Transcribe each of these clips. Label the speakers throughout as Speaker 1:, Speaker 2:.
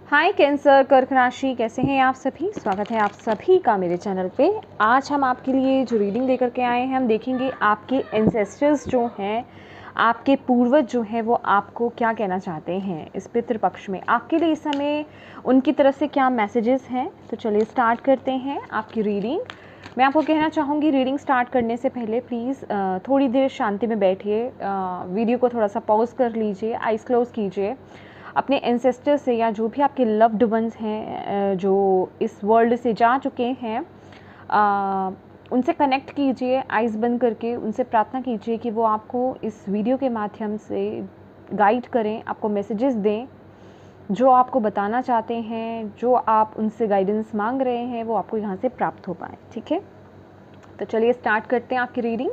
Speaker 1: हाय cancer, कर्क राशि, कैसे हैं आप सभी। स्वागत है आप सभी का मेरे चैनल पे। आज हम आपके लिए जो रीडिंग लेकर के आए हैं, हम देखेंगे आपके एंसेस्टर्स जो हैं, आपके पूर्वज जो हैं, वो आपको क्या कहना चाहते हैं इस पितृपक्ष में। आपके लिए इस समय उनकी तरफ से क्या मैसेजेस हैं। तो चलिए स्टार्ट करते हैं आपकी रीडिंग। मैं आपको कहना चाहूँगी, रीडिंग स्टार्ट करने से पहले प्लीज़ थोड़ी देर शांति में बैठिए, वीडियो को थोड़ा सा पॉज कर लीजिए, आइज़ क्लोज कीजिए। अपने एंसेस्टर से या जो भी आपके लव्ड वंस हैं जो इस वर्ल्ड से जा चुके हैं, उनसे कनेक्ट कीजिए, आइज़ बंद करके उनसे प्रार्थना कीजिए कि वो आपको इस वीडियो के माध्यम से गाइड करें, आपको मैसेजेस दें, जो आपको बताना चाहते हैं, जो आप उनसे गाइडेंस मांग रहे हैं, वो आपको यहाँ से प्राप्त हो पाए। ठीक है, तो चलिए स्टार्ट करते हैं आपकी रीडिंग।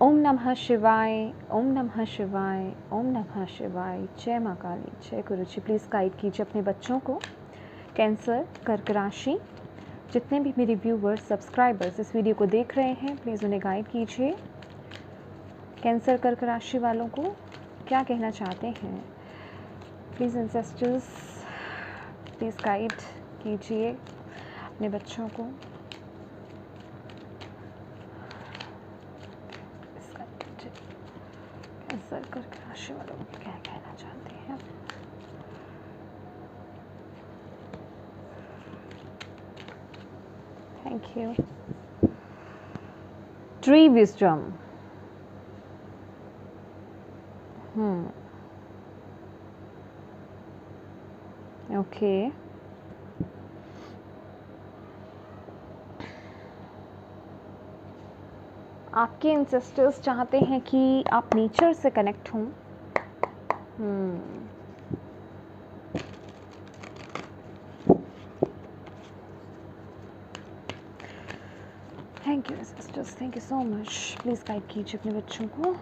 Speaker 1: ओम नमः शिवाय, ओम नमः शिवाय, ओम नमः शिवाय। जय माँ काली, जय गुरुजी। प्लीज़ गाइड कीजिए अपने बच्चों को। कैंसर, कर्क राशि, जितने भी मेरे व्यूवर्स, सब्सक्राइबर्स इस वीडियो को देख रहे हैं, प्लीज़ उन्हें गाइड कीजिए। कैंसर कर्क राशि वालों को क्या कहना चाहते हैं, प्लीज़ एंसेस्टर्स प्लीज़ गाइड कीजिए अपने बच्चों को। कैंसर कर्क राशि वालों को क्या कहना चाहते हैं। Thank you. Tree wisdom. Okay, आपके एंसेस्टर्स चाहते हैं कि आप नेचर से कनेक्ट हों। Thank you ancestors, thank you so much. Please guide कीजिए अपने बच्चों को।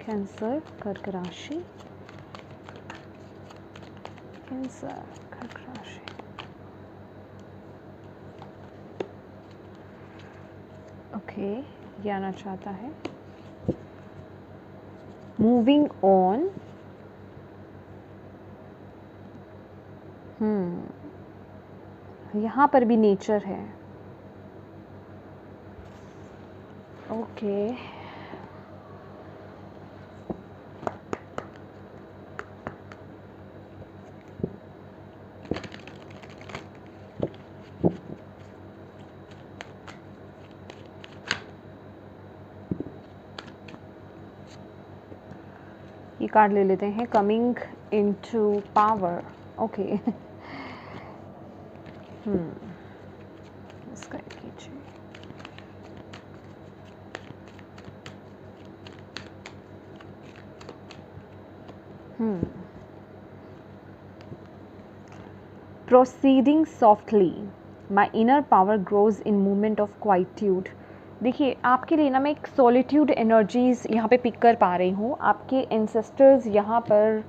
Speaker 1: कैंसर कर्क राशि, कैंसर कर्क राशि। ओके, ये आना चाहता है मूविंग ऑन। यहाँ पर भी नेचर है। ओके, ये कार्ड ले लेते हैं, कमिंग इनटू पावर। ओके, इसका कीजिए। Proceeding softly, my inner power grows in movement of quietude. देखिए, आपके लिए ना मैं एक सॉलिट्यूड एनर्जीज़ यहाँ पे पिक कर पा रही हूँ। आपके एंसेस्टर्स यहाँ पर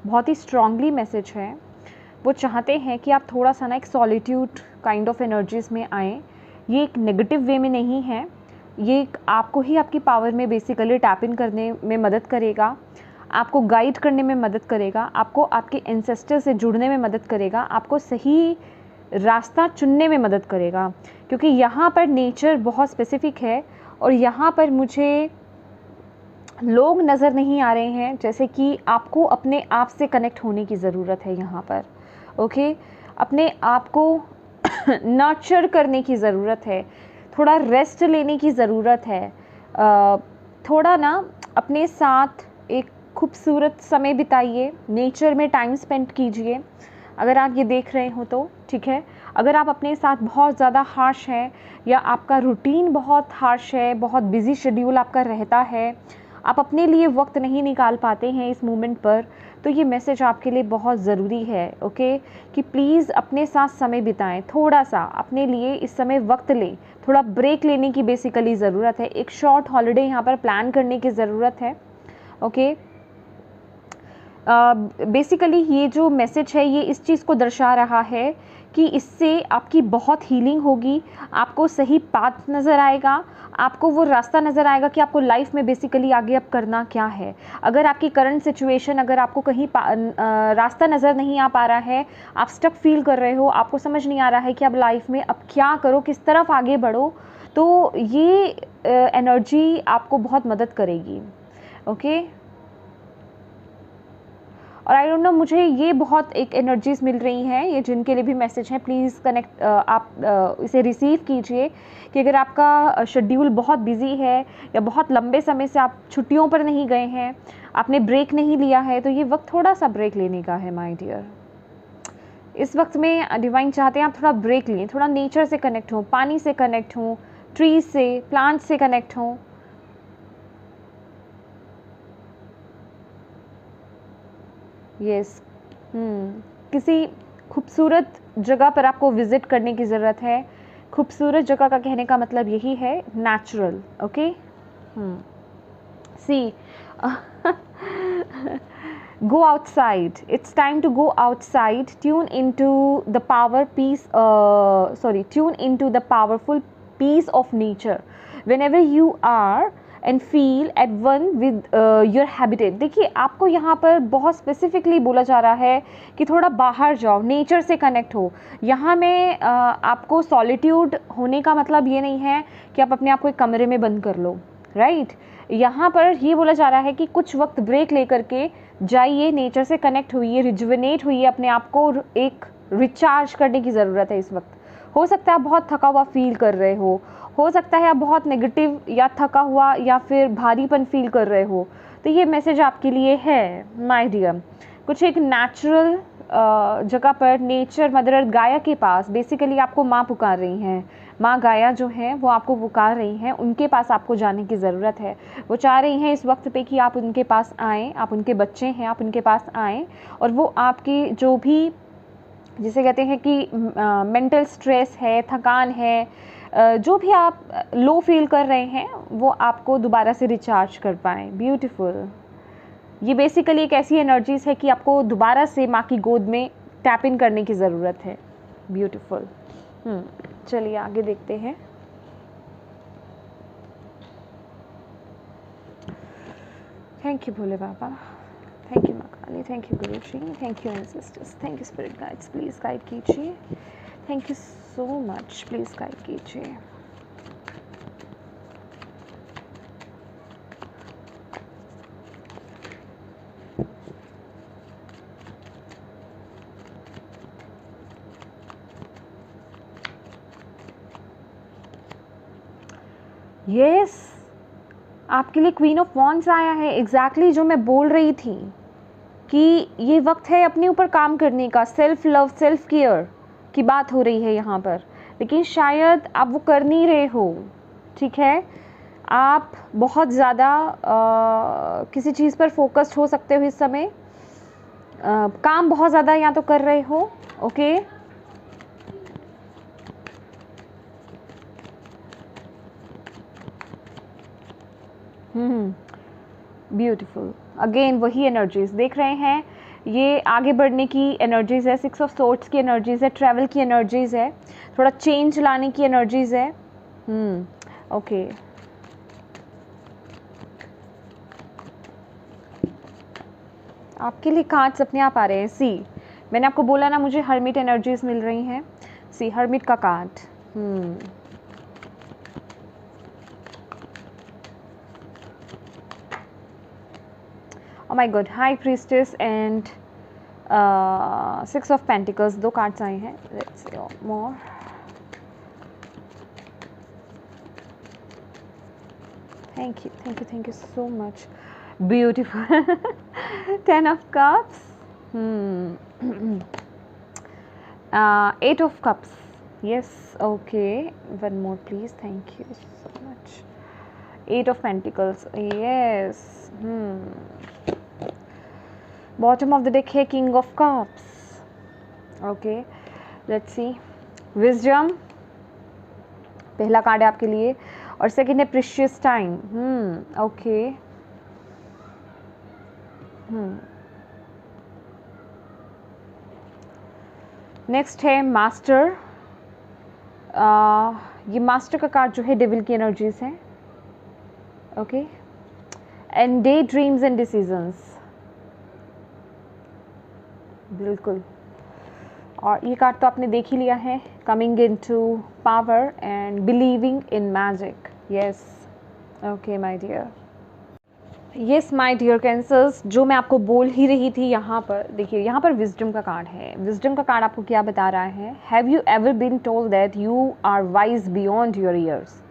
Speaker 1: बहुत ही स्ट्रांगली मैसेज है, वो चाहते हैं कि आप थोड़ा सा ना एक सॉलिट्यूड काइंड ऑफ एनर्जीज़ में आएँ। ये एक नेगेटिव वे में नहीं है, ये एक आपको ही आपकी पावर में बेसिकली टैप इन करने में मदद करेगा, आपको गाइड करने में मदद करेगा, आपको आपके एंसेस्टर से जुड़ने में मदद करेगा, आपको सही रास्ता चुनने में मदद करेगा। क्योंकि यहाँ पर नेचर बहुत स्पेसिफिक है और यहाँ पर मुझे लोग नज़र नहीं आ रहे हैं, जैसे कि आपको अपने आप से कनेक्ट होने की ज़रूरत है यहाँ पर। ओके, अपने आप को नर्चर करने की ज़रूरत है, थोड़ा रेस्ट लेने की ज़रूरत है, थोड़ा ना अपने साथ एक खूबसूरत समय बिताइए, नेचर में टाइम स्पेंड कीजिए अगर आप ये देख रहे हो तो। ठीक है, अगर आप अपने साथ बहुत ज़्यादा हार्श हैं या आपका रूटीन बहुत हार्श है, बहुत बिजी शेड्यूल आपका रहता है, आप अपने लिए वक्त नहीं निकाल पाते हैं इस मोमेंट पर, तो ये मैसेज आपके लिए बहुत ज़रूरी है। ओके, कि प्लीज़ अपने साथ समय बिताएं, थोड़ा सा अपने लिए इस समय वक्त लें, थोड़ा ब्रेक लेने की बेसिकली ज़रूरत है, एक शॉर्ट हॉलिडे यहाँ पर प्लान करने की ज़रूरत है। ओके, बेसिकली ये जो मैसेज है ये इस चीज़ को दर्शा रहा है कि इससे आपकी बहुत हीलिंग होगी, आपको सही पाथ नज़र आएगा, आपको वो रास्ता नज़र आएगा कि आपको लाइफ में बेसिकली आगे अब करना क्या है। अगर आपकी करंट सिचुएशन, अगर आपको कहीं रास्ता नज़र नहीं आ पा रहा है, आप स्टक फील कर रहे हो, आपको समझ नहीं आ रहा है कि अब लाइफ में अब क्या करो, किस तरफ आगे बढ़ो, तो ये एनर्जी आपको बहुत मदद करेगी। ओके, और आई डोंट नो, मुझे ये बहुत एक एनर्जीज मिल रही हैं, ये जिनके लिए भी मैसेज है प्लीज़ कनेक्ट, आप इसे रिसीव कीजिए कि अगर आपका शेड्यूल बहुत बिजी है या बहुत लंबे समय से आप छुट्टियों पर नहीं गए हैं, आपने ब्रेक नहीं लिया है, तो ये वक्त थोड़ा सा ब्रेक लेने का है माय डियर। इस वक्त में डिवाइन चाहते हैं आप थोड़ा ब्रेक लें, थोड़ा नेचर से कनेक्ट हों, पानी से कनेक्ट हों, ट्रीज से, प्लांट्स से कनेक्ट हों। यस, किसी खूबसूरत जगह पर आपको विज़िट करने की ज़रूरत है। खूबसूरत जगह का कहने का मतलब यही है natural. Okay, see go outside, it's time to go outside, tune into the powerful peace of nature whenever you are and feel at one with your habitat। देखिए, आपको यहाँ पर बहुत स्पेसिफिकली बोला जा रहा है कि थोड़ा बाहर जाओ, नेचर से कनेक्ट हो। यहाँ में आपको सॉलिट्यूड होने का मतलब ये नहीं है कि आप अपने आप को एक कमरे में बंद कर लो, राइट। यहाँ पर ये बोला जा रहा है कि कुछ वक्त ब्रेक लेकर के जाइए, नेचर से कनेक्ट हुई, रिजुविनेट हुई, अपने आप को एक रिचार्ज करने की ज़रूरत है इस वक्त। हो सकता है आप बहुत थका हुआ फील कर रहे हो सकता है आप बहुत नेगेटिव या थका हुआ या फिर भारीपन फील कर रहे हो, तो ये मैसेज आपके लिए है माय डियर। कुछ एक नेचुरल जगह पर, नेचर, मदर अर्थ गाया के पास बेसिकली आपको माँ पुकार रही हैं, माँ गाया जो हैं वो आपको पुकार रही हैं, उनके पास आपको जाने की ज़रूरत है। वो चाह रही हैं इस वक्त पे कि आप उनके पास आएँ, आप उनके बच्चे हैं, आप उनके पास आएँ और वो आपकी जो भी, जिसे कहते हैं कि मेंटल स्ट्रेस है, थकान है, जो भी आप लो फील कर रहे हैं, वो आपको दोबारा से रिचार्ज कर पाएँ। ब्यूटीफुल। ये बेसिकली एक ऐसी एनर्जीज़ है कि आपको दोबारा से माँ की गोद में टैप इन करने की ज़रूरत है। ब्यूटीफुल। चलिए आगे देखते हैं। Thank you Bhole Baba, thank you माँ Kali, thank you Guru ji, thank you ancestors, thank you spirit guides, please guide कीजिए। Thank you so much, please guide कीजिए। यस, आपके लिए क्वीन ऑफ वॉन्ड्स आया है। एग्जैक्टली जो मैं बोल रही थी कि ये वक्त है अपने ऊपर काम करने का, सेल्फ लव, सेल्फ केयर की बात हो रही है यहाँ पर, लेकिन शायद आप वो कर नहीं रहे हो। ठीक है, आप बहुत ज़्यादा किसी चीज़ पर फोकस्ड हो सकते हो इस समय, काम बहुत ज़्यादा या तो कर रहे हो। Okay, beautiful. अगेन वही एनर्जीज देख रहे हैं, ये आगे बढ़ने की एनर्जीज है, 6 ऑफ सोर्ड्स की एनर्जीज है, ट्रैवल की एनर्जीज है, थोड़ा चेंज लाने की एनर्जीज है। ओके, आपके लिए कार्ड्स अपने आप आ रहे हैं। सी, मैंने आपको बोला ना, मुझे हर्मिट एनर्जीज मिल रही हैं। सी, हर्मिट का card. Oh my God, High Priestess and 6 of Pentacles, 2 cards आए हैं। Let's see more. Thank you, thank you, thank you so much. Beautiful. 10 of Cups. 8 of Cups. Yes, okay. One more, please. Thank you so much. 8 of Pentacles. Yes. Bottom of the deck है King of Cups. Okay, let's see. Wisdom पहला card है आपके लिए, और second है Precious Time. Okay. Next है master. ये master का कार्ड जो है डेविल की एनर्जीज है। Okay, and day dreams and decisions, बिल्कुल। और ये कार्ड तो आपने देख ही लिया है, coming into power and believing in magic. Yes, okay my dear. Yes my dear cancers, जो मैं आपको बोल ही रही थी, यहाँ पर देखिए, यहाँ पर विजडम का कार्ड है। विजडम का कार्ड आपको क्या बता रहा है? Have you ever been told that you are wise beyond your years?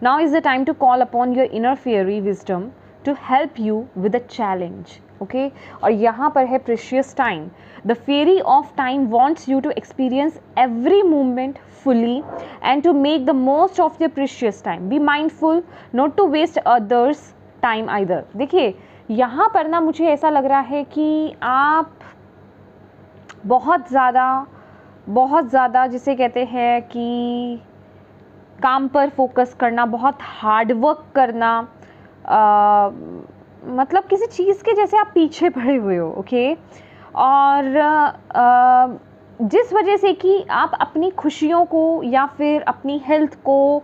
Speaker 1: Now is the time to call upon your inner fairy wisdom to help you with a challenge. Okay, और यहाँ पर है precious time. The fairy of time wants you to experience every moment fully and to make the most of your precious time. Be mindful not to waste others time either. देखिए, यहाँ पर ना मुझे ऐसा लग रहा है कि आप बहुत ज़्यादा जिसे कहते हैं कि काम पर फोकस करना, बहुत हार्ड वर्क करना, मतलब किसी चीज़ के जैसे आप पीछे पड़े हुए हो। ओके, और जिस वजह से कि आप अपनी खुशियों को या फिर अपनी हेल्थ को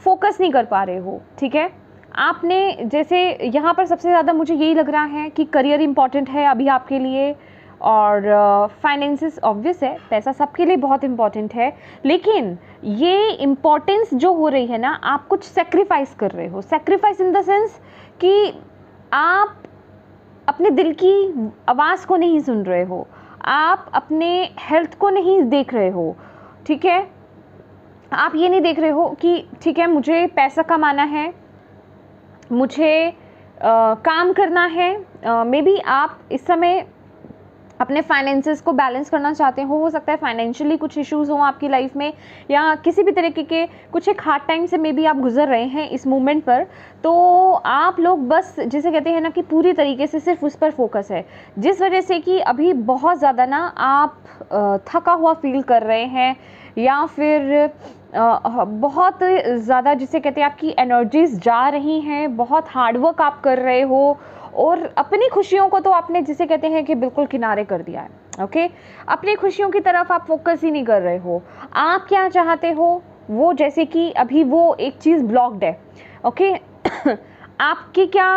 Speaker 1: फोकस नहीं कर पा रहे हो। ठीक है, आपने जैसे यहाँ पर सबसे ज़्यादा मुझे यही लग रहा है कि करियर इम्पॉर्टेंट है अभी आपके लिए, और फाइनेंसिस ऑब्वियस है, पैसा सबके लिए बहुत इम्पॉर्टेंट है, लेकिन ये इम्पॉर्टेंस जो हो रही है ना, आप कुछ सेक्रीफाइस कर रहे हो। सेक्रीफाइस इन द सेंस कि आप अपने दिल की आवाज़ को नहीं सुन रहे हो, आप अपने हेल्थ को नहीं देख रहे हो। ठीक है, आप ये नहीं देख रहे हो कि ठीक है मुझे पैसा कमाना है, मुझे काम करना है। मे बी आप इस समय अपने फाइनेंसेस को बैलेंस करना चाहते हो सकता है फाइनेंशियली कुछ इश्यूज़ हों आपकी लाइफ में, या किसी भी तरीके के कुछ एक हार्ड टाइम से मे बी आप गुजर रहे हैं इस मोमेंट पर। तो आप लोग बस जिसे कहते हैं ना कि पूरी तरीके से सिर्फ उस पर फोकस है, जिस वजह से कि अभी बहुत ज़्यादा ना आप थका हुआ फील कर रहे हैं, या फिर बहुत ज़्यादा जिसे कहते हैं आपकी एनर्जीज जा रही हैं, बहुत हार्ड वर्क आप कर रहे हो, और अपनी खुशियों को तो आपने जिसे कहते हैं कि बिल्कुल किनारे कर दिया है। ओके, अपनी खुशियों की तरफ आप फोकस ही नहीं कर रहे हो। आप क्या चाहते हो, वो जैसे कि अभी वो एक चीज़ ब्लॉक्ड है। ओके, आपकी क्या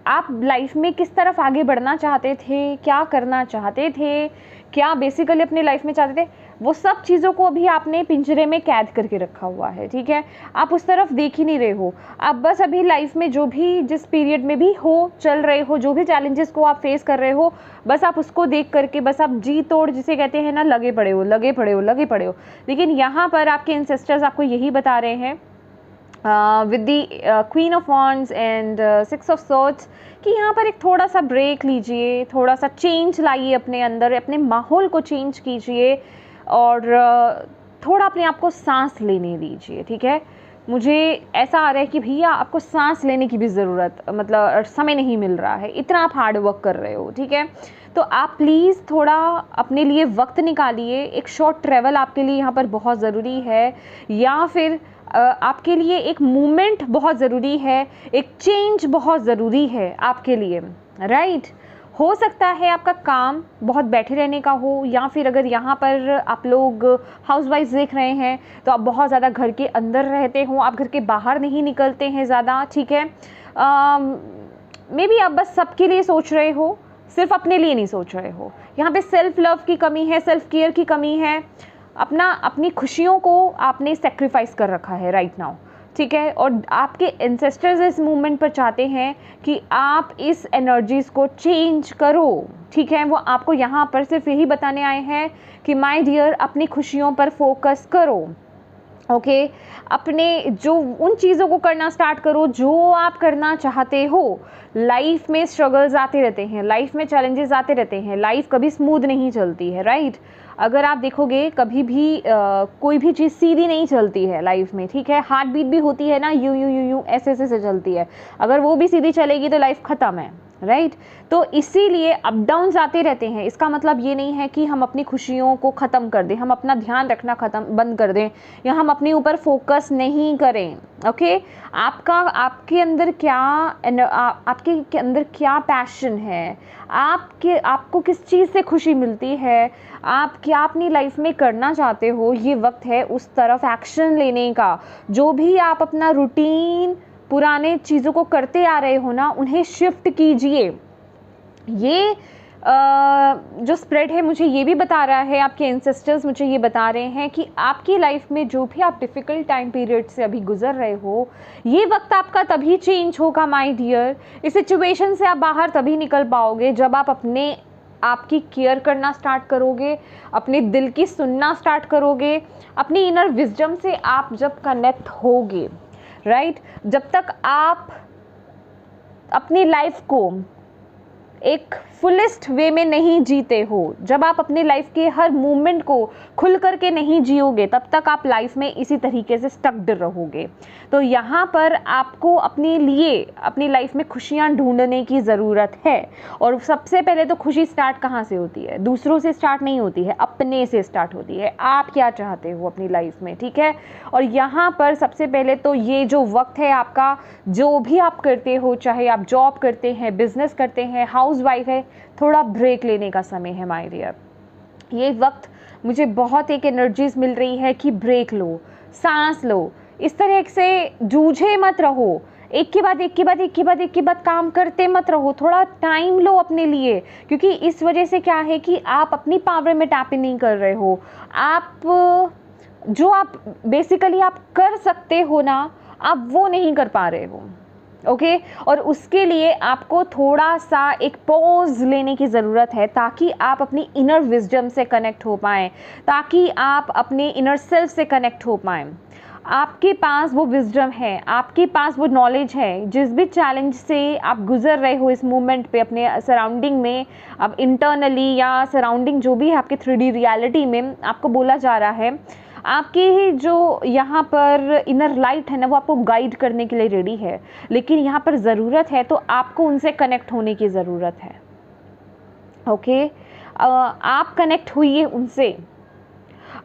Speaker 1: आप लाइफ में किस तरफ आगे बढ़ना चाहते थे, क्या करना चाहते थे, क्या बेसिकली अपनी लाइफ में चाहते थे, वो सब चीज़ों को अभी आपने पिंजरे में कैद करके रखा हुआ है। ठीक है, आप उस तरफ देख ही नहीं रहे हो। आप बस अभी लाइफ में जो भी जिस पीरियड में भी हो चल रहे हो, जो भी चैलेंजेस को आप फेस कर रहे हो, बस आप उसको देख करके बस आप जी तोड़ जिसे कहते हैं ना लगे पड़े हो, लगे पड़े हो, लगे पड़े हो। लेकिन यहाँ पर आपके एंसेस्टर्स आपको यही बता रहे हैं with the queen of wands and 6 of swords कि यहाँ पर एक थोड़ा सा ब्रेक लीजिए, थोड़ा सा चेंज लाइए अपने अंदर, अपने माहौल को चेंज कीजिए, और थोड़ा अपने आप को सांस लेने दीजिए। ठीक है, मुझे ऐसा आ रहा है कि भैया आपको सांस लेने की भी ज़रूरत, मतलब समय नहीं मिल रहा है, इतना आप हार्ड वर्क कर रहे हो। ठीक है, तो आप प्लीज़ थोड़ा अपने लिए वक्त निकालिए। एक शॉर्ट ट्रैवल आपके लिए यहाँ पर बहुत ज़रूरी है, या फिर आपके लिए एक मूवमेंट बहुत ज़रूरी है, एक चेंज बहुत ज़रूरी है आपके लिए। राइट, हो सकता है आपका काम बहुत बैठे रहने का हो, या फिर अगर यहाँ पर आप लोग हाउसवाइफ देख रहे हैं तो आप बहुत ज़्यादा घर के अंदर रहते हो, आप घर के बाहर नहीं निकलते हैं ज़्यादा। ठीक है, मे बी आप बस सबके लिए सोच रहे हो, सिर्फ अपने लिए नहीं सोच रहे हो। यहाँ पे सेल्फ लव की कमी है, सेल्फ केयर की कमी है, अपनी खुशियों को आपने सेक्रीफाइस कर रखा है राइट नाउ। ठीक है, और आपके एंसेस्टर्स इस मूवमेंट पर चाहते हैं कि आप इस एनर्जीज़ को चेंज करो। ठीक है, वो आपको यहाँ पर सिर्फ यही बताने आए हैं कि माय डियर अपनी खुशियों पर फोकस करो। ओके, अपने जो उन चीज़ों को करना स्टार्ट करो जो आप करना चाहते हो। लाइफ में स्ट्रगल्स आते रहते हैं, लाइफ में चैलेंजेस आते रहते हैं, लाइफ कभी स्मूथ नहीं चलती है। राइट, अगर आप देखोगे कभी भी कोई भी चीज़ सीधी नहीं चलती है लाइफ में। ठीक है, हार्ट बीट भी होती है ना, यूं यूं यूं यूं ऐसे ऐसे से चलती है। अगर वो भी सीधी चलेगी तो लाइफ ख़त्म है। राइट तो इसीलिए अप डाउन्स आते रहते हैं। इसका मतलब ये नहीं है कि हम अपनी खुशियों को ख़त्म कर दें, हम अपना ध्यान रखना बंद कर दें या हम अपने ऊपर फोकस नहीं करें। ओके आपके अंदर क्या आपके अंदर क्या पैशन है, आपको किस चीज़ से खुशी मिलती है, आप क्या अपनी लाइफ में करना चाहते हो, ये वक्त है उस तरफ एक्शन लेने का। जो भी आप अपना रूटीन पुराने चीज़ों को करते आ रहे हो ना, उन्हें शिफ्ट कीजिए। ये जो स्प्रेड है मुझे ये भी बता रहा है, आपके एंसेस्टर्स मुझे ये बता रहे हैं कि आपकी लाइफ में जो भी आप डिफ़िकल्ट टाइम पीरियड से अभी गुजर रहे हो, ये वक्त आपका तभी चेंज होगा माय डियर। इस सिचुएशन से आप बाहर तभी निकल पाओगे जब आप आपकी केयर करना स्टार्ट करोगे, अपने दिल की सुनना स्टार्ट करोगे, अपनी इनर विजडम से आप जब कनेक्ट होगे, राइट जब तक आप अपनी लाइफ को एक फुलेस्ट वे में नहीं जीते हो, जब आप अपनी लाइफ के हर मूवमेंट को खुल करके नहीं जियोगे, तब तक आप लाइफ में इसी तरीके से स्टक्ड रहोगे। तो यहाँ पर आपको अपने लिए अपनी लाइफ में खुशियाँ ढूंढने की ज़रूरत है। और सबसे पहले तो खुशी स्टार्ट कहाँ से होती है? दूसरों से स्टार्ट नहीं होती है, अपने से स्टार्ट होती है। आप क्या चाहते हो अपनी लाइफ में, ठीक है। और यहाँ पर सबसे पहले तो ये जो वक्त है आपका, जो भी आप करते हो, चाहे आप जॉब करते हैं, बिजनेस करते हैं, हाउसवाइफ है, थोड़ा ब्रेक लेने का समय है माय डियर। ये वक्त मुझे बहुत एक एनर्जीज मिल रही है कि ब्रेक लो, सांस लो, इस तरह से जूझे मत रहो, एक के बाद एक काम करते मत रहो, थोड़ा टाइम लो अपने लिए। क्योंकि इस वजह से क्या है कि आप अपनी पावर में टैप इन नहीं कर रहे हो। जो आप बेसिकली आप कर सकते हो ना, आप वो नहीं कर पा रहे हो। ओके और उसके लिए आपको थोड़ा सा एक पॉज लेने की ज़रूरत है, ताकि आप अपनी इनर विजडम से कनेक्ट हो पाएँ, ताकि आप अपने इनर सेल्फ से कनेक्ट हो पाएँ। आपके पास वो विजडम है, आपके पास वो नॉलेज है। जिस भी चैलेंज से आप गुजर रहे हो इस मोमेंट पे, अपने सराउंडिंग में, अब इंटरनली या सराउंडिंग जो भी है आपके 3D रियलिटी में, आपको बोला जा रहा है, आपकी जो यहाँ पर इनर लाइट है ना, वो आपको गाइड करने के लिए रेडी है। लेकिन यहाँ पर ज़रूरत है तो आपको उनसे कनेक्ट होने की ज़रूरत है। ओके आप कनेक्ट हुइए उनसे,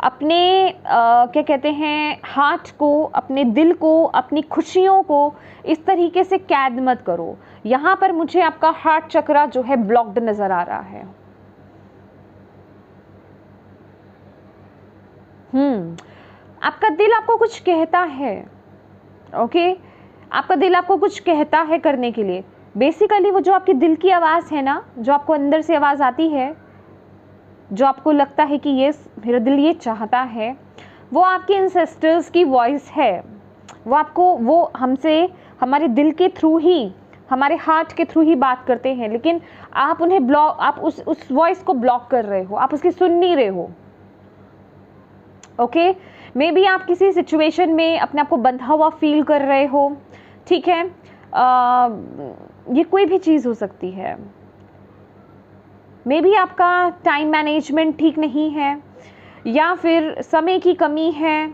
Speaker 1: अपने क्या कहते हैं, हार्ट को, अपने दिल को, अपनी खुशियों को इस तरीके से कैद मत करो। यहाँ पर मुझे आपका हार्ट चक्रा जो है ब्लॉक्ड नज़र आ रहा है। आपका दिल आपको कुछ कहता है। ओके आपका दिल आपको कुछ कहता है करने के लिए। बेसिकली वो जो आपकी दिल की आवाज़ है ना, जो आपको अंदर से आवाज़ आती है, जो आपको लगता है कि ये मेरा दिल ये चाहता है, वो आपके एंसेस्टर्स की वॉइस है। वो हमसे हमारे दिल के थ्रू ही, हमारे हार्ट के थ्रू ही बात करते हैं, लेकिन आप उन्हें आप उस वॉइस को ब्लॉक कर रहे हो, आप उसकी सुन नहीं रहे हो। ओके मे बी आप किसी सिचुएशन में अपने आप को बंधा हुआ फील कर रहे हो, ठीक है। ये कोई भी चीज़ हो सकती है। मे बी आपका टाइम मैनेजमेंट ठीक नहीं है, या फिर समय की कमी है।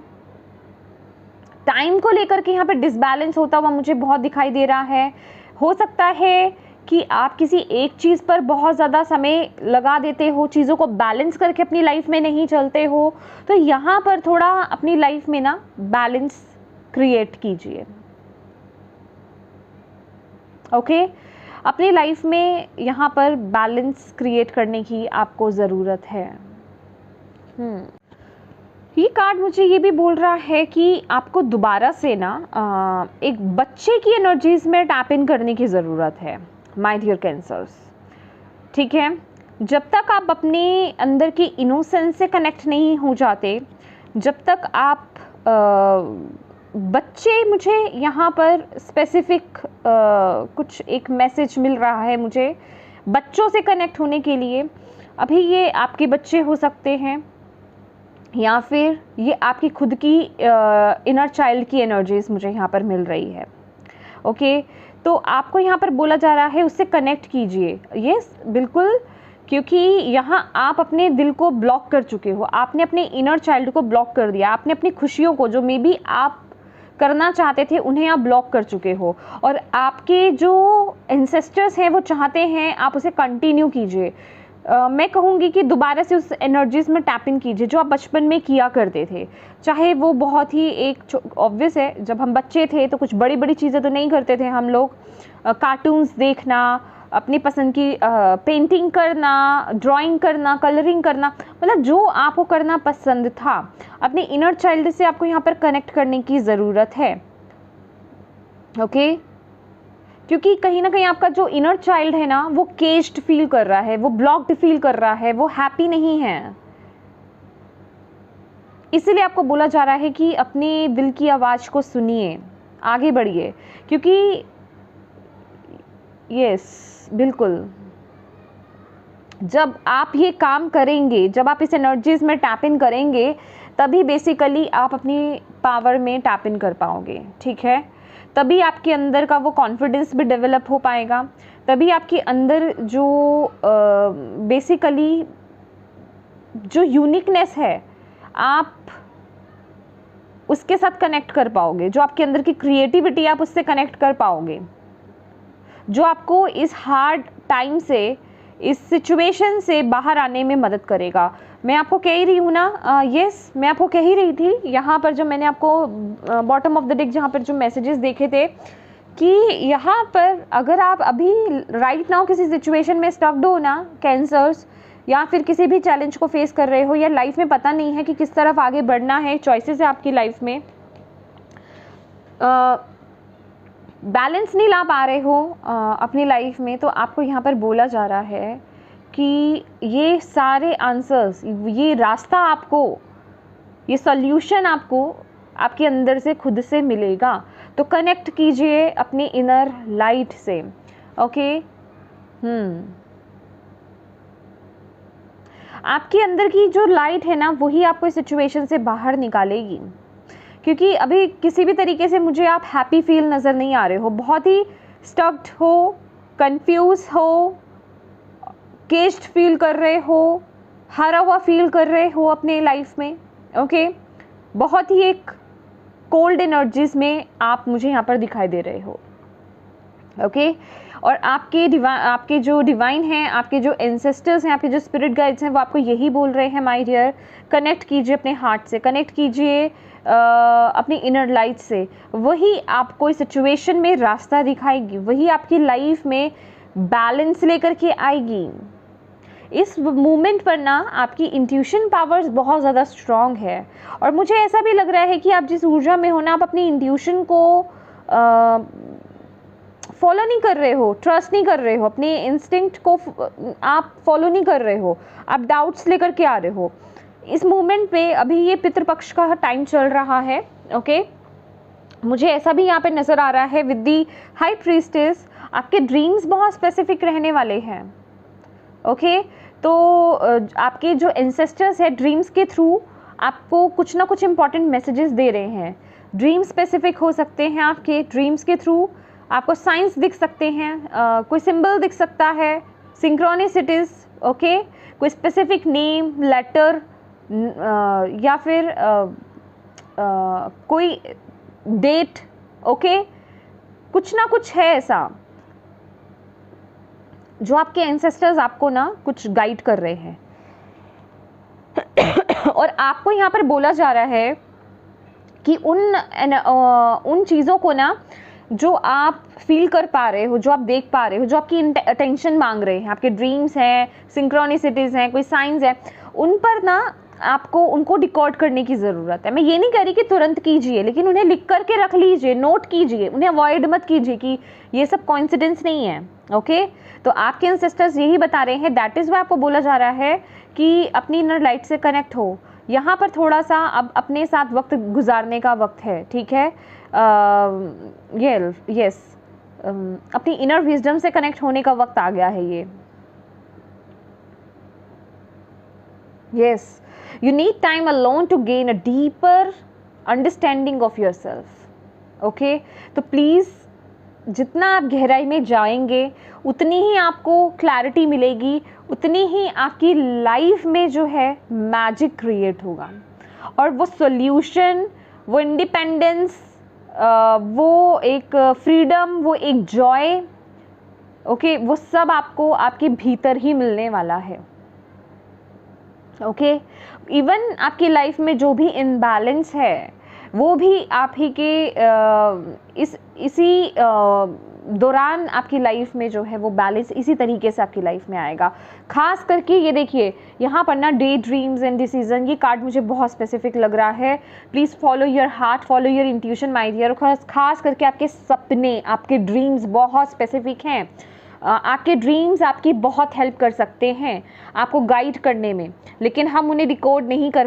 Speaker 1: टाइम को लेकर के यहाँ पे डिसबैलेंस होता हुआ मुझे बहुत दिखाई दे रहा है। हो सकता है कि आप किसी एक चीज़ पर बहुत ज़्यादा समय लगा देते हो, चीज़ों को बैलेंस करके अपनी लाइफ में नहीं चलते हो। तो यहाँ पर थोड़ा अपनी लाइफ में ना बैलेंस क्रिएट कीजिए। ओके अपनी लाइफ में यहाँ पर बैलेंस क्रिएट करने की आपको ज़रूरत है। ये कार्ड मुझे ये भी बोल रहा है कि आपको दोबारा से ना एक बच्चे की एनर्जीज में टैप इन करने की ज़रूरत है माय डियर कैंसर्स, ठीक है। जब तक आप अपने अंदर की इनोसेंस से कनेक्ट नहीं हो जाते, जब तक आप बच्चे, मुझे यहाँ पर स्पेसिफिक कुछ एक मैसेज मिल रहा है मुझे बच्चों से कनेक्ट होने के लिए। अभी ये आपके बच्चे हो सकते हैं, या फिर ये आपकी खुद की इनर चाइल्ड की एनर्जीज मुझे यहाँ पर मिल रही है। ओके तो आपको यहाँ पर बोला जा रहा है उससे कनेक्ट कीजिए। यस बिल्कुल, क्योंकि यहाँ आप अपने दिल को ब्लॉक कर चुके हो, आपने अपने इनर चाइल्ड को ब्लॉक कर दिया, आपने अपनी खुशियों को, जो मे बी आप करना चाहते थे उन्हें आप ब्लॉक कर चुके हो, और आपके जो एंसेस्टर्स हैं वो चाहते हैं आप उसे कंटिन्यू कीजिए। मैं कहूँगी कि दोबारा से उस एनर्जीज में टैप इन कीजिए जो आप बचपन में किया करते थे। चाहे वो बहुत ही एक ऑब्वियस है, जब हम बच्चे थे तो कुछ बड़ी बड़ी चीज़ें तो नहीं करते थे हम लोग। कार्टून्स देखना, अपनी पसंद की पेंटिंग करना, ड्राइंग करना, कलरिंग करना, मतलब जो आपको करना पसंद था, अपने इनर चाइल्ड से आपको यहाँ पर कनेक्ट करने की ज़रूरत है। ओके, क्योंकि कहीं ना कहीं आपका जो इनर चाइल्ड है ना वो केज्ड फील कर रहा है, वो ब्लॉक्ड फील कर रहा है, वो हैप्पी नहीं है। इसीलिए आपको बोला जा रहा है कि अपने दिल की आवाज़ को सुनिए, आगे बढ़िए, क्योंकि यस बिल्कुल, जब आप ये काम करेंगे, जब आप इस एनर्जीज में टैप इन करेंगे, तभी बेसिकली आप अपनी पावर में टैप इन कर पाओगे। ठीक है, तभी आपके अंदर का वो कॉन्फिडेंस भी डेवलप हो पाएगा, तभी आपके अंदर जो बेसिकली जो यूनिकनेस है आप उसके साथ कनेक्ट कर पाओगे, जो आपके अंदर की क्रिएटिविटी आप उससे कनेक्ट कर पाओगे, जो आपको इस हार्ड टाइम से, इस सिचुएशन से बाहर आने में मदद करेगा। मैं आपको कह ही रही हूँ ना, यस मैं आपको कह ही रही थी यहाँ पर, जब मैंने आपको बॉटम ऑफ द डेक जहाँ पर जो मैसेजेस देखे थे, कि यहाँ पर अगर आप अभी राइट नाउ किसी सिचुएशन में स्टक्ड हो ना, कैंसर्स, या फिर किसी भी चैलेंज को फेस कर रहे हो, या लाइफ में पता नहीं है कि किस तरफ आगे बढ़ना है, चॉइसेस है आपकी लाइफ में, बैलेंस नहीं ला पा रहे हो अपनी लाइफ में, तो आपको यहाँ पर बोला जा रहा है कि ये सारे आंसर्स, ये रास्ता आपको, ये सॉल्यूशन आपको आपके अंदर से खुद से मिलेगा। तो कनेक्ट कीजिए अपनी इनर लाइट से। ओके, आपके अंदर की जो लाइट है ना वही आपको इस सिचुएशन से बाहर निकालेगी, क्योंकि अभी किसी भी तरीके से मुझे आप हैप्पी फील नज़र नहीं आ रहे हो, बहुत ही स्टक्ड हो, कंफ्यूज हो, केज्ड फील कर रहे हो, हारा हुआ फील कर रहे हो अपने लाइफ में। ओके, बहुत ही एक कोल्ड एनर्जीज में आप मुझे यहाँ पर दिखाई दे रहे हो। ओके, और आपके जो डिवाइन हैं, आपके जो एंसेस्टर्स हैं, आपके जो स्पिरिट गाइड्स हैं, वो आपको यही बोल रहे हैं माय डियर, कनेक्ट कीजिए अपने हार्ट से, कनेक्ट कीजिए अपनी इनर लाइट से। वही आपको इस सिचुएशन में रास्ता दिखाएगी, वही आपकी लाइफ में बैलेंस लेकर के आएगी। इस मूवमेंट पर ना आपकी इंट्यूशन पावर्स बहुत ज़्यादा स्ट्रॉन्ग है, और मुझे ऐसा भी लग रहा है कि आप जिस ऊर्जा में हो ना, आप अपनी इंट्यूशन को फॉलो नहीं कर रहे हो, ट्रस्ट नहीं कर रहे हो, अपने इंस्टिंक्ट को आप फॉलो नहीं कर रहे हो, आप डाउट्स लेकर के आ रहे हो। इस मूवमेंट पे अभी ये पितृपक्ष का टाइम चल रहा है। ओके, मुझे ऐसा भी यहाँ पे नज़र आ रहा है विद दी हाई प्रीस्टेस, आपके ड्रीम्स बहुत स्पेसिफिक रहने वाले हैं। ओके, तो आपके जो एंसेस्टर्स है ड्रीम्स के थ्रू आपको कुछ ना कुछ इंपॉर्टेंट मैसेजेस दे रहे हैं। ड्रीम स्पेसिफिक हो सकते हैं, आपके ड्रीम्स के थ्रू आपको साइंस दिख सकते हैं, कोई सिंबल दिख सकता है, सिंक्रोनिसिटीज। ओके, कोई स्पेसिफिक नेम, लेटर, या फिर कोई डेट। ओके, कुछ ना कुछ है ऐसा जो आपके एंसेस्टर्स आपको ना कुछ गाइड कर रहे हैं। और आपको यहाँ पर बोला जा रहा है कि उन चीज़ों को ना जो आप फील कर पा रहे हो, जो आप देख पा रहे हो, जो आपकी अटेंशन मांग रहे हैं, आपके ड्रीम्स हैं, सिंक्रोनिसिटीज़ हैं, कोई साइंस है, उन पर ना आपको उनको डिकोड करने की ज़रूरत है। मैं ये नहीं कह रही कि तुरंत कीजिए, लेकिन उन्हें लिख करके रख लीजिए, नोट कीजिए, उन्हें अवॉइड मत कीजिए कि ये सब कोइंसिडेंस नहीं है। ओके, तो आपके एंसेस्टर्स यही बता रहे हैं, दैट इज़ वाई आपको बोला जा रहा है कि अपनी इनर लाइट से कनेक्ट हो। यहाँ पर थोड़ा सा अब अपने साथ वक्त गुजारने का वक्त है। ठीक है, यस, अपनी इनर विजडम से कनेक्ट होने का वक्त आ गया है ये। Yes, you need time alone to gain a deeper understanding of yourself। Okay, तो प्लीज़ जितना आप गहराई में जाएंगे उतनी ही आपको क्लैरिटी मिलेगी, उतनी ही आपकी लाइफ में जो है मैजिक क्रिएट होगा, और वो सॉल्यूशन, वो इंडिपेंडेंस, वो एक फ्रीडम, वो एक जॉय, ओके, वो सब आपको आपके भीतर ही मिलने वाला है। ओके, इवन आपकी लाइफ में जो भी इनबैलेंस है वो भी आप ही के इसी दौरान आपकी लाइफ में जो है वो बैलेंस इसी तरीके से आपकी लाइफ में आएगा। खास करके ये देखिए यहाँ पर ना, डे ड्रीम्स एंड डिसीजन, ये कार्ड मुझे बहुत स्पेसिफिक लग रहा है। Please follow your heart, follow your intuition my dear. खास करके आपके सपने, आपके ड्रीम्स बहुत स्पेसिफिक हैं। आपके ड्रीम्स आपकी बहुत हेल्प कर सकते हैं आपको गाइड करने में, लेकिन हम उन्हें रिकॉर्ड नहीं कर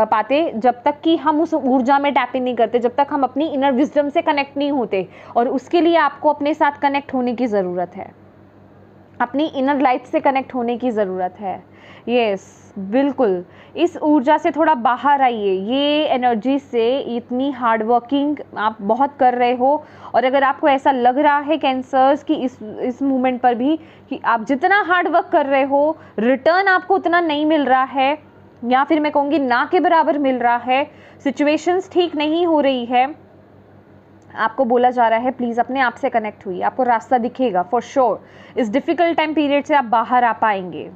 Speaker 1: पाते जब तक कि हम उस ऊर्जा में टैप इन नहीं करते, जब तक हम अपनी इनर विजडम से कनेक्ट नहीं होते। और उसके लिए आपको अपने साथ कनेक्ट होने की ज़रूरत है, अपनी इनर लाइट से कनेक्ट होने की ज़रूरत है। यस, बिल्कुल, इस ऊर्जा से थोड़ा बाहर आइए। ये एनर्जी से, इतनी हार्ड वर्किंग आप बहुत कर रहे हो, और अगर आपको ऐसा लग रहा है कैंसर्स कि इस मोमेंट पर भी कि आप जितना हार्ड वर्क कर रहे हो रिटर्न आपको उतना नहीं मिल रहा है, या फिर मैं कहूँगी ना के बराबर मिल रहा है, सिचुएशंस ठीक नहीं हो रही है, आपको बोला जा रहा है प्लीज़ अपने आप से कनेक्ट हुई, आपको रास्ता दिखेगा फॉर श्योर। इस डिफ़िकल्ट टाइम पीरियड से आप बाहर आ पाएंगे।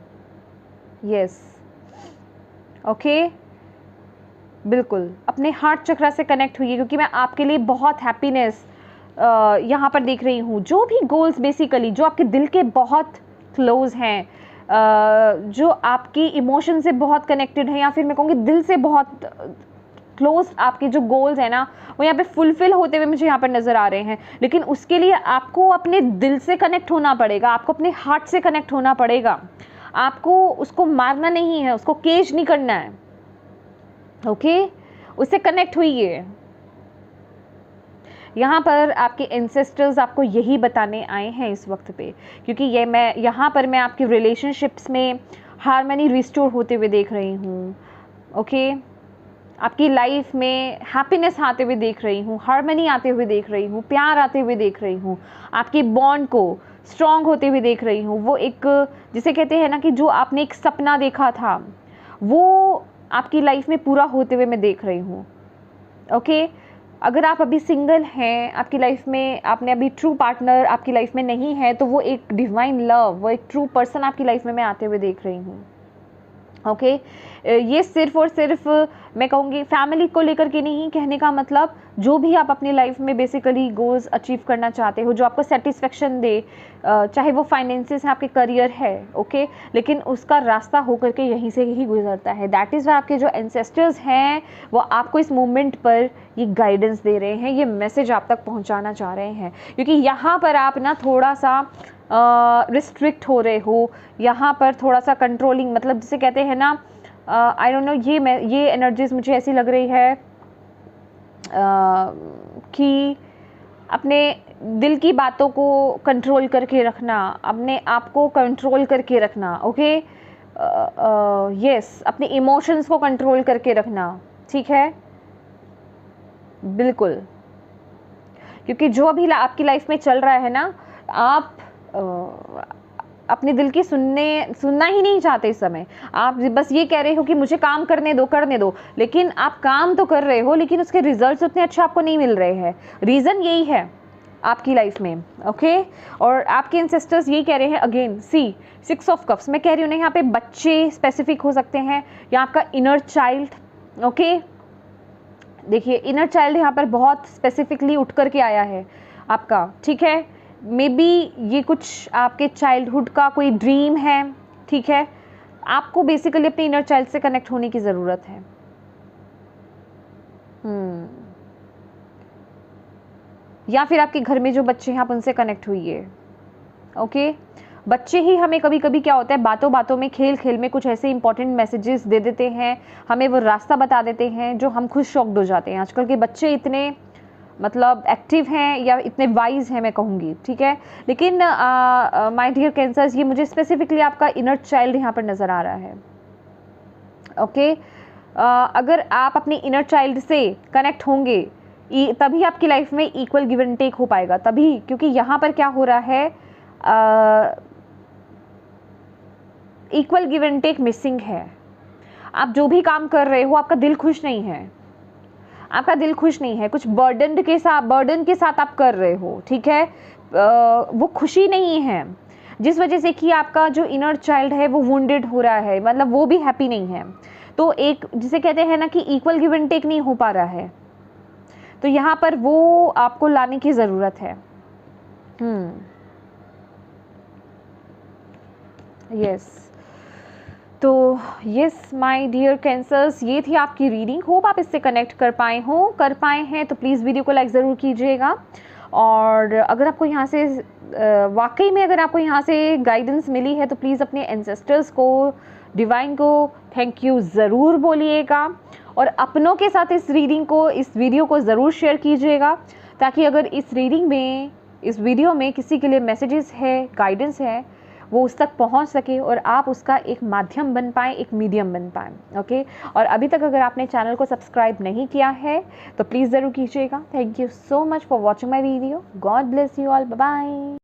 Speaker 1: यस, ओके, बिल्कुल अपने हार्ट चक्रा से कनेक्ट हुई, क्योंकि मैं आपके लिए बहुत हैप्पीनेस यहाँ पर देख रही हूँ। जो भी गोल्स बेसिकली जो आपके दिल के बहुत क्लोज हैं, जो आपकी इमोशन से बहुत कनेक्टेड हैं, या फिर मैं कहूँगी दिल से बहुत क्लोज आपके जो गोल्स हैं ना, वो यहाँ पे फुलफिल होते हुए मुझे यहाँ पर नज़र आ रहे हैं। लेकिन उसके लिए आपको अपने दिल से कनेक्ट होना पड़ेगा, आपको अपने हार्ट से कनेक्ट होना पड़ेगा। आपको उसको मारना नहीं है, उसको केज नहीं करना है। ओके, उससे कनेक्ट हुइए। यहाँ पर आपके एंसेस्टर्स आपको यही बताने आए हैं इस वक्त पे, क्योंकि यहाँ पर मैं आपकी रिलेशनशिप्स में हार्मनी रिस्टोर होते हुए देख रही हूँ। ओके, आपकी लाइफ में हैप्पीनेस आते हुए देख रही हूँ, हार्मनी आते हुए देख रही हूँ, प्यार आते हुए देख रही हूँ, आपकी बॉन्ड को स्ट्रॉन्ग होते हुए देख रही हूँ। वो एक, जिसे कहते हैं ना कि जो आपने एक सपना देखा था वो आपकी लाइफ में पूरा होते हुए मैं देख रही हूँ। ओके, अगर आप अभी सिंगल हैं, आपकी लाइफ में आपने अभी ट्रू पार्टनर आपकी लाइफ में नहीं है, तो वो एक डिवाइन लव, वो एक ट्रू पर्सन आपकी लाइफ में मैं आते हुए देख रही हूँ। ओके, ये सिर्फ और सिर्फ मैं कहूँगी फैमिली को लेकर के नहीं, कहने का मतलब जो भी आप अपनी लाइफ में बेसिकली गोल्स अचीव करना चाहते हो, जो आपको सेटिस्फेक्शन दे, चाहे वो फाइनेंसेस है, आपके करियर है, ओके, लेकिन उसका रास्ता होकर के यहीं से ही गुजरता है। दैट इज़ वाई आपके जो एंसेस्टर्स हैं वो आपको इस मोमेंट पर ये गाइडेंस दे रहे हैं, ये मैसेज आप तक पहुँचाना चाह रहे हैं, क्योंकि यहाँ पर आप ना थोड़ा सा रिस्ट्रिक्ट हो रहे हो, यहाँ पर थोड़ा सा कंट्रोलिंग, मतलब जिसे कहते हैं ना, आई डोंट नो, ये एनर्जीज मुझे ऐसी लग रही है कि अपने दिल की बातों को कंट्रोल करके रखना, अपने आप को कंट्रोल करके रखना। ओके, यस, अपने इमोशंस को कंट्रोल करके रखना, ठीक है, बिल्कुल, क्योंकि जो अभी आपकी लाइफ में चल रहा है ना, आप अपने दिल की सुनना ही नहीं चाहते इस समय। आप बस ये कह रहे हो कि मुझे काम करने दो, लेकिन आप काम तो कर रहे हो, लेकिन उसके रिजल्ट्स उतने अच्छे आपको नहीं मिल रहे हैं। रीज़न यही है आपकी लाइफ में। ओके, और आपके एंसेस्टर्स यही कह रहे हैं, अगेन सी 6 ऑफ कप्स, मैं कह रही हूँ ना, यहाँ पे बच्चे स्पेसिफिक हो सकते हैं, या आपका इनर चाइल्ड। ओके, देखिए इनर चाइल्ड यहाँ पर बहुत स्पेसिफिकली उठ करके आया है आपका, ठीक है। मे बी ये कुछ आपके चाइल्डहुड का कोई ड्रीम है, ठीक है, आपको बेसिकली अपने इनर चाइल्ड से कनेक्ट होने की ज़रूरत है। या फिर आपके घर में जो बच्चे हैं आप उनसे कनेक्ट हुइए। ओके, बच्चे ही हमें कभी कभी क्या होता है, बातों बातों में, खेल खेल में कुछ ऐसे इंपॉर्टेंट मैसेजेस दे देते हैं, हमें वो रास्ता बता देते हैं, जो हम खुद शॉक्ड हो जाते हैं। आजकल के बच्चे इतने मतलब एक्टिव हैं या इतने वाइज हैं मैं कहूँगी, ठीक है। लेकिन माय डियर कैंसर्स, ये मुझे स्पेसिफिकली आपका इनर चाइल्ड यहाँ पर नज़र आ रहा है। ओके, अगर आप अपने इनर चाइल्ड से कनेक्ट होंगे तभी आपकी लाइफ में इक्वल गिव एंड टेक हो पाएगा, तभी, क्योंकि यहाँ पर क्या हो रहा है, equal give and take missing है। आप जो भी काम कर रहे हो, आपका दिल खुश नहीं है, आपका दिल खुश नहीं है, कुछ बर्डन के साथ आप कर रहे हो, ठीक है। वो खुशी नहीं है, जिस वजह से कि आपका जो इनर चाइल्ड है वो वुंडेड हो रहा है, मतलब वो भी हैप्पी नहीं है। तो एक जिसे कहते हैं ना कि इक्वल गिव एंड टेक नहीं हो पा रहा है, तो यहाँ पर वो आपको लाने की ज़रूरत है। यस, तो यस माय डियर कैंसर्स, ये थी आपकी रीडिंग। होप आप इससे कनेक्ट कर पाए हैं तो प्लीज़ वीडियो को लाइक ज़रूर कीजिएगा। और अगर आपको यहाँ से वाकई में अगर आपको यहाँ से गाइडेंस मिली है तो प्लीज़ अपने एंसेस्टर्स को, डिवाइन को थैंक यू ज़रूर बोलिएगा, और अपनों के साथ इस वीडियो को ज़रूर शेयर कीजिएगा, ताकि अगर इस वीडियो में किसी के लिए मैसेजेस है, गाइडेंस है, वो उस तक पहुंच सके और आप उसका एक माध्यम बन पाएँ, एक मीडियम बन पाएँ। ओके, और अभी तक अगर आपने चैनल को सब्सक्राइब नहीं किया है तो प्लीज़ ज़रूर कीजिएगा। Thank you so much for watching my video. God bless you all, bye bye.